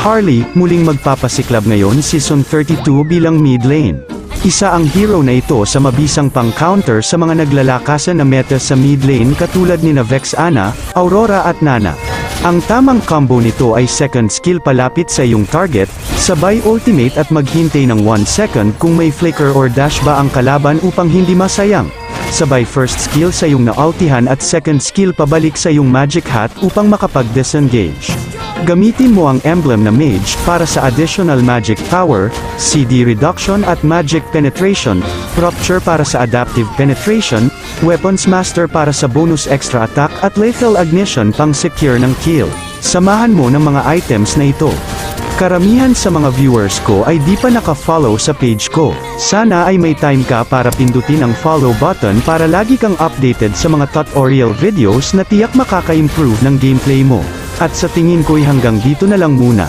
Harley, muling magpapasiklab ngayon Season 32 bilang mid lane. Isa ang hero na ito sa mabisang pang-counter sa mga naglalakasan na meta sa mid lane katulad ni Vex Ana, Aurora at Nana. Ang tamang combo nito ay second skill palapit sa iyong target, sabay ultimate at maghintay ng 1 second kung may flicker or dash ba ang kalaban upang hindi masayang. Sabay first skill sa iyong na-ultihan at second skill pabalik sa iyong magic hat upang makapag-disengage. Gamitin mo ang emblem na mage para sa additional magic power, CD reduction at magic penetration, rupture para sa adaptive penetration, weapons master para sa bonus extra attack at lethal ignition pang secure ng kill. Samahan mo ng mga items na ito. Karamihan sa mga viewers ko ay di pa naka-follow sa page ko. Sana ay may time ka para pindutin ang follow button para lagi kang updated sa mga tutorial videos na tiyak makaka-improve ng gameplay mo. At sa tingin ko'y hanggang dito na lang muna.